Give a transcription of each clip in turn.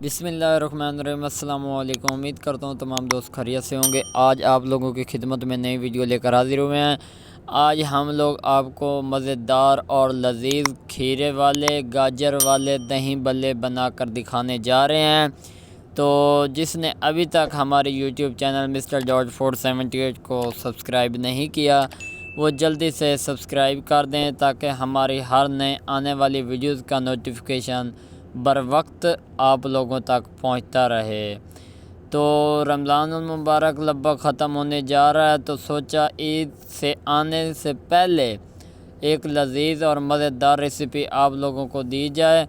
بسم اللہ الرحمن الرحیم۔ السلام علیکم۔ امید کرتا ہوں تمام دوست خیریت سے ہوں گے۔ آج آپ لوگوں کی خدمت میں نئی ویڈیو لے کر حاضر ہوئے ہیں۔ آج ہم لوگ آپ کو مزیدار اور لذیذ کھیرے والے گاجر والے دہی بلے بنا کر دکھانے جا رہے ہیں۔ تو جس نے ابھی تک ہمارے یوٹیوب چینل مسٹر جارج 478 کو سبسکرائب نہیں کیا وہ جلدی سے سبسکرائب کر دیں تاکہ ہماری ہر نئے آنے والی ویڈیوز کا نوٹیفیکیشن بر وقت آپ لوگوں تک پہنچتا رہے۔ تو رمضان المبارک لگ بھگ ختم ہونے جا رہا ہے، تو سوچا عید سے آنے سے پہلے ایک لذیذ اور مزیدار ریسیپی آپ لوگوں کو دی جائے۔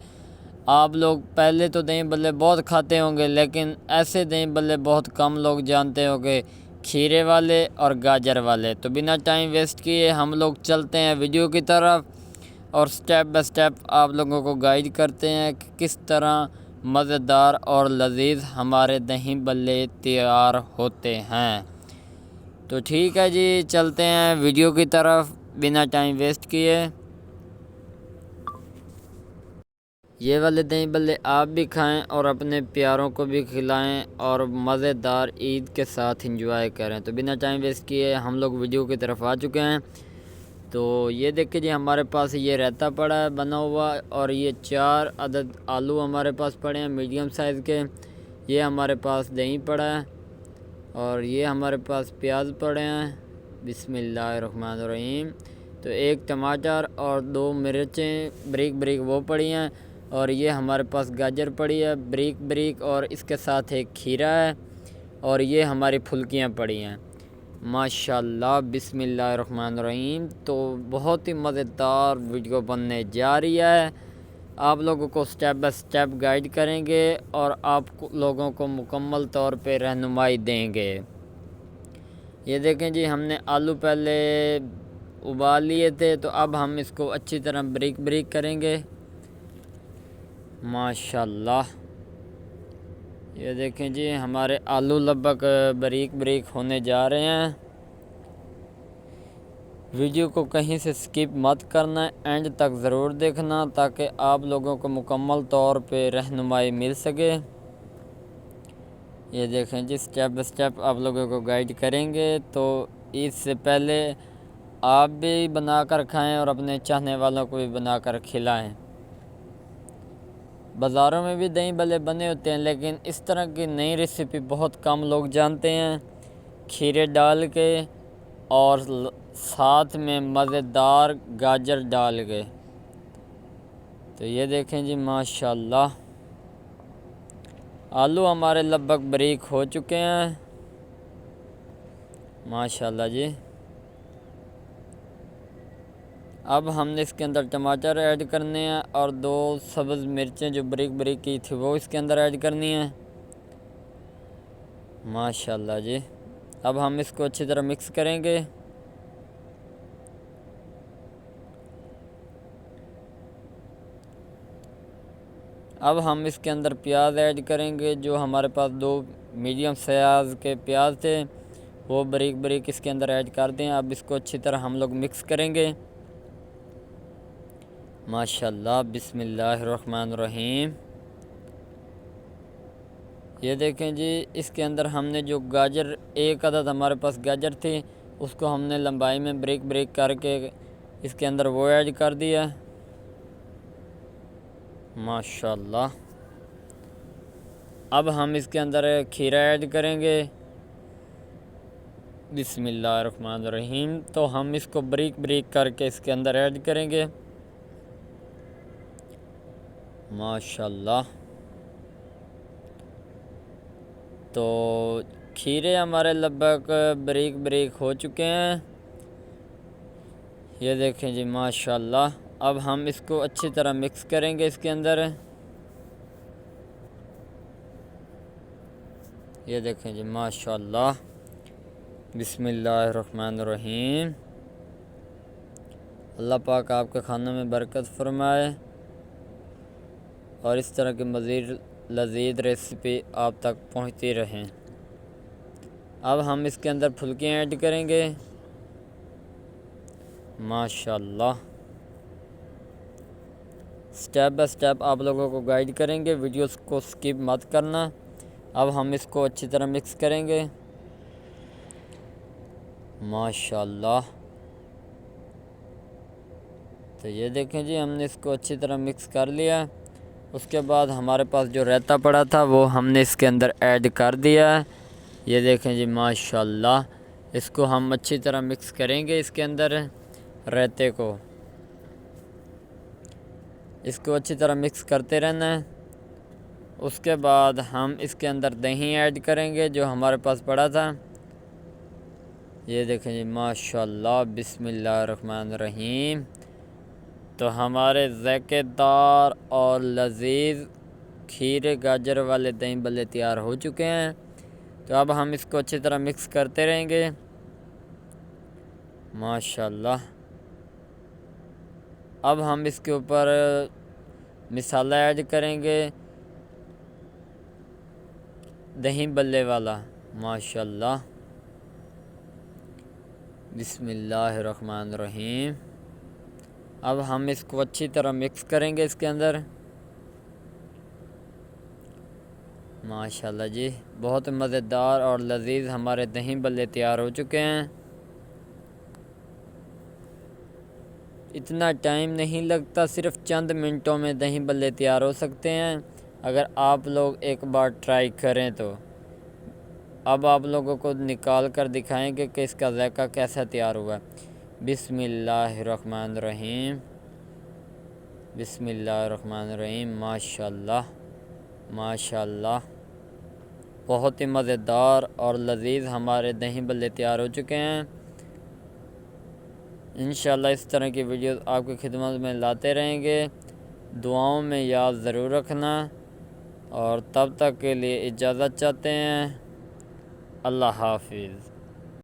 آپ لوگ پہلے تو دہی بلے بہت کھاتے ہوں گے، لیکن ایسے دہی بلے بہت کم لوگ جانتے ہوں گے، کھیرے والے اور گاجر والے۔ تو بنا ٹائم ویسٹ کیے ہم لوگ چلتے ہیں ویڈیو کی طرف اور سٹیپ بائی سٹیپ آپ لوگوں کو گائیڈ کرتے ہیں کہ کس طرح مزیدار اور لذیذ ہمارے دہی بلے تیار ہوتے ہیں۔ تو ٹھیک ہے جی، چلتے ہیں ویڈیو کی طرف بنا ٹائم ویسٹ کیے۔ یہ والے دہی بلے آپ بھی کھائیں اور اپنے پیاروں کو بھی کھلائیں اور مزیدار عید کے ساتھ انجوائے کریں۔ تو بنا ٹائم ویسٹ کیے ہم لوگ ویڈیو کی طرف آ چکے ہیں۔ تو یہ دیکھیں جی، ہمارے پاس یہ رائتا پڑا ہے بنا ہوا، اور یہ 4 عدد آلو ہمارے پاس پڑے ہیں میڈیم سائز کے۔ یہ ہمارے پاس دہی پڑا ہے، اور یہ ہمارے پاس پیاز پڑے ہیں۔ بسم اللہ الرحمن الرحیم۔ تو 1 ٹماٹر اور 2 مرچیں بریک بریک وہ پڑی ہیں، اور یہ ہمارے پاس گاجر پڑی ہے بریک بریک، اور اس کے ساتھ ایک کھیرا ہے، اور یہ ہماری پھلکیاں پڑی ہیں۔ ماشاءاللہ، بسم اللہ الرحمن الرحیم۔ تو بہت ہی مزیدار ویڈیو بننے جا رہی ہے۔ آپ لوگوں کو سٹیپ بائی سٹیپ گائیڈ کریں گے اور آپ لوگوں کو مکمل طور پہ رہنمائی دیں گے۔ یہ دیکھیں جی، ہم نے آلو پہلے ابال لیے تھے، تو اب ہم اس کو اچھی طرح بریک بریک کریں گے۔ ماشاءاللہ، یہ دیکھیں جی، ہمارے آلو لگ بھگ بریک بریک ہونے جا رہے ہیں۔ ویڈیو کو کہیں سے سکپ مت کرنا، اینڈ تک ضرور دیکھنا تاکہ آپ لوگوں کو مکمل طور پہ رہنمائی مل سکے۔ یہ دیکھیں جی، سٹیپ بائی سٹیپ آپ لوگوں کو گائیڈ کریں گے۔ تو عید سے پہلے آپ بھی بنا کر کھائیں اور اپنے چاہنے والوں کو بھی بنا کر کھلائیں۔ بازاروں میں بھی دہی بلے بنے ہوتے ہیں، لیکن اس طرح کی نئی ریسیپی بہت کم لوگ جانتے ہیں، کھیرے ڈال کے اور ساتھ میں مزیدار گاجر ڈال کے۔ تو یہ دیکھیں جی، ماشاءاللہ، آلو ہمارے لگ بھگ بریک ہو چکے ہیں۔ ماشاءاللہ جی، اب ہم نے اس کے اندر ٹماٹر ایڈ کرنے ہیں، اور 2 سبز مرچیں جو بریک بریک کی تھی وہ اس کے اندر ایڈ کرنی ہیں۔ ماشاءاللہ جی، اب ہم اس کو اچھی طرح مکس کریں گے۔ اب ہم اس کے اندر پیاز ایڈ کریں گے، جو ہمارے پاس 2 میڈیم سائز کے پیاز تھے وہ بریک بریک اس کے اندر ایڈ کر دیں۔ اب اس کو اچھی طرح ہم لوگ مکس کریں گے۔ ماشاءاللہ، بسم اللہ الرحمن الرحیم۔ یہ دیکھیں جی، اس کے اندر ہم نے جو گاجر 1 عدد ہمارے پاس گاجر تھی، اس کو ہم نے لمبائی میں بریک بریک کر کے اس کے اندر وہ ایڈ کر دیا۔ ماشاءاللہ، اب ہم اس کے اندر کھیرا ایڈ کریں گے۔ بسم اللہ الرحمن الرحیم۔ تو ہم اس کو بریک بریک کر کے اس کے اندر ایڈ کریں گے۔ ماشاءاللہ، تو کھیرے ہمارے لگ بھگ بریک بریک ہو چکے ہیں۔ یہ دیکھیں جی، ماشاءاللہ، اب ہم اس کو اچھی طرح مکس کریں گے اس کے اندر۔ یہ دیکھیں جی، ماشاءاللہ، بسم اللہ الرحمن الرحیم۔ اللہ پاک آپ کے کھانوں میں برکت فرمائے اور اس طرح کی مزید لذیذ ریسیپی آپ تک پہنچتی رہیں۔ اب ہم اس کے اندر پھلکیاں ایڈ کریں گے۔ ماشاءاللہ، سٹیپ بائی سٹیپ آپ لوگوں کو گائیڈ کریں گے، ویڈیوز کو سکپ مت کرنا۔ اب ہم اس کو اچھی طرح مکس کریں گے۔ ماشاءاللہ، تو یہ دیکھیں جی ہم نے اس کو اچھی طرح مکس کر لیا۔ اس کے بعد ہمارے پاس جو رائتا پڑا تھا وہ ہم نے اس کے اندر ایڈ کر دیا۔ یہ دیکھیں جی ماشاءاللہ، اس کو ہم اچھی طرح مکس کریں گے۔ اس کے اندر رائتے کو اچھی طرح مکس کرتے رہنا ہے۔ اس کے بعد ہم اس کے اندر دہی ایڈ کریں گے جو ہمارے پاس پڑا تھا۔ یہ دیکھیں جی ماشاءاللہ، بسم اللہ الرحمن الرحیم۔ تو ہمارے ذائقے دار اور لذیذ کھیرے گاجر والے دہی بلے تیار ہو چکے ہیں۔ تو اب ہم اس کو اچھی طرح مکس کرتے رہیں گے۔ ماشاءاللہ، اب ہم اس کے اوپر مسالہ ایڈ کریں گے، دہی بلے والا۔ ماشاءاللہ، بسم اللہ الرحمن الرحیم۔ اب ہم اس کو اچھی طرح مکس کریں گے اس کے اندر۔ ماشاءاللہ جی، بہت مزیدار اور لذیذ ہمارے دہی بلے تیار ہو چکے ہیں۔ اتنا ٹائم نہیں لگتا، صرف چند منٹوں میں دہی بلے تیار ہو سکتے ہیں اگر آپ لوگ ایک بار ٹرائی کریں تو۔ اب آپ لوگوں کو نکال کر دکھائیں گے کہ اس کا ذائقہ کیسا تیار ہوا ہے۔ بسم اللہ الرحمن الرحیم، بسم اللہ الرحمن الرحیم۔ ماشاءاللہ، ماشاءاللہ، بہت ہی مزیدار اور لذیذ ہمارے دہی بلے تیار ہو چکے ہیں۔ انشاءاللہ اس طرح کی ویڈیوز آپ کی خدمت میں لاتے رہیں گے۔ دعاؤں میں یاد ضرور رکھنا، اور تب تک کے لیے اجازت چاہتے ہیں۔ اللہ حافظ۔